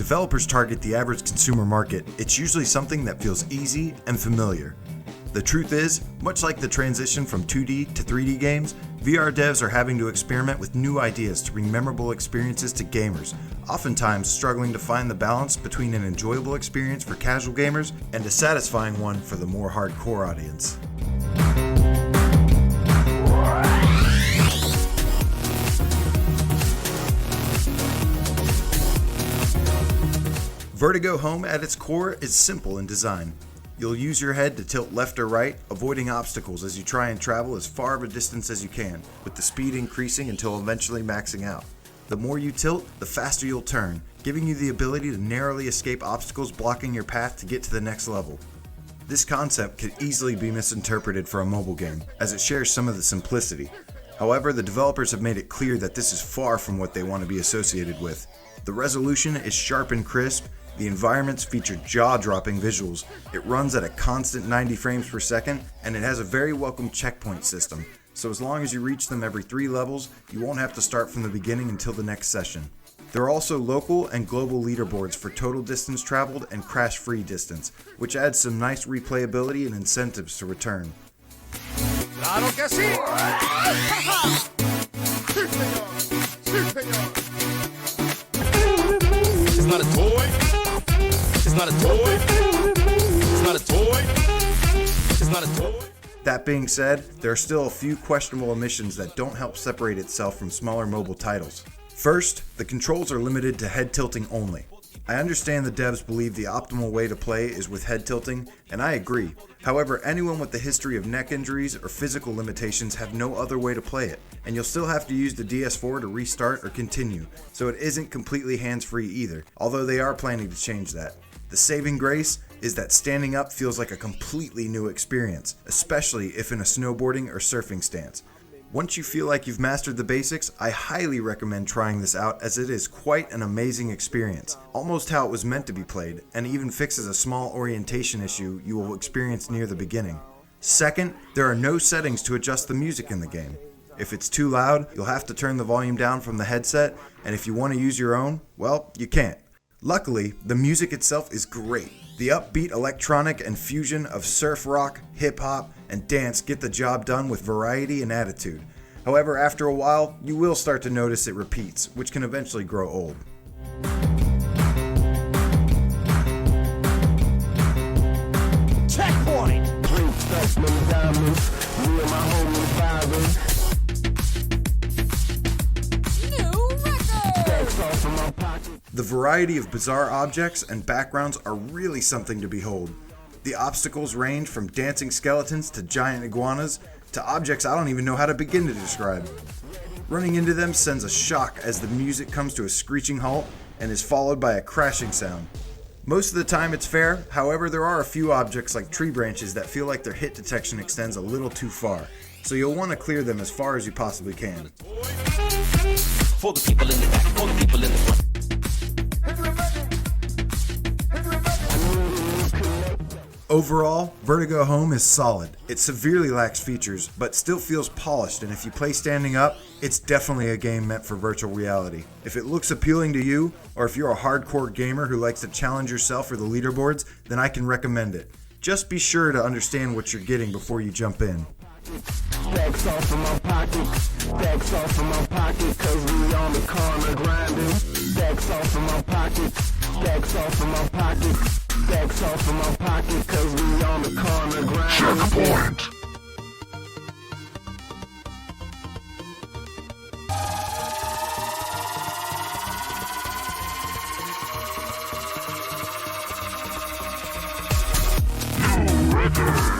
developers target the average consumer market, it's usually something that feels easy and familiar. The truth is, much like the transition from 2D to 3D games, VR devs are having to experiment with new ideas to bring memorable experiences to gamers, oftentimes struggling to find the balance between an enjoyable experience for casual gamers and a satisfying one for the more hardcore audience. Verti-Go Home at its core is simple in design. You'll use your head to tilt left or right, avoiding obstacles as you try and travel as far of a distance as you can, with the speed increasing until eventually maxing out. The more you tilt, the faster you'll turn, giving you the ability to narrowly escape obstacles blocking your path to get to the next level. This concept could easily be misinterpreted for a mobile game, as it shares some of the simplicity. However, the developers have made it clear that this is far from what they want to be associated with. The resolution is sharp and crisp. The environments feature jaw-dropping visuals, it runs at a constant 90 frames per second, and it has a very welcome checkpoint system, so as long as you reach them every 3 levels, you won't have to start from the beginning until the next session. There are also local and global leaderboards for total distance traveled and crash-free distance, which adds some nice replayability and incentives to return. ¡Claro que sí! ¡Sí, señor! ¡Sí, señor! It's not a toy. It's not a toy. It's not a toy. It's not a toy. That being said, there are still a few questionable omissions that don't help separate itself from smaller mobile titles. First, the controls are limited to head tilting only. I understand the devs believe the optimal way to play is with head tilting, and I agree. However, anyone with a history of neck injuries or physical limitations have no other way to play it, and you'll still have to use the DS4 to restart or continue, so it isn't completely hands-free either, although they are planning to change that. The saving grace is that standing up feels like a completely new experience, especially if in a snowboarding or surfing stance. Once you feel like you've mastered the basics, I highly recommend trying this out as it is quite an amazing experience, almost how it was meant to be played, and even fixes a small orientation issue you will experience near the beginning. Second, there are no settings to adjust the music in the game. If it's too loud, you'll have to turn the volume down from the headset, and if you want to use your own, well, you can't. Luckily, the music itself is great. The upbeat electronic and fusion of surf rock, hip-hop, and dance get the job done with variety and attitude. However, after a while, you will start to notice it repeats, which can eventually grow old. Checkpoint! The variety of bizarre objects and backgrounds are really something to behold. The obstacles range from dancing skeletons to giant iguanas to objects I don't even know how to begin to describe. Running into them sends a shock as the music comes to a screeching halt and is followed by a crashing sound. Most of the time it's fair, however there are a few objects like tree branches that feel like their hit detection extends a little too far, so you'll want to clear them as far as you possibly can. For the people in the back, for the people in the front. Overall, Verti-Go Home is solid. It severely lacks features, but still feels polished, and if you play standing up, it's definitely a game meant for virtual reality. If it looks appealing to you, or if you're a hardcore gamer who likes to challenge yourself for the leaderboards, then I can recommend it. Just be sure to understand what you're getting before you jump in. Stacks off in my pocket, stacks off in my pocket, cause we on the corner grinding. Stacks off in my pocket, stacks off in my pocket, stacks off in my pocket, cause we on the corner grinding. Checkpoint! New record!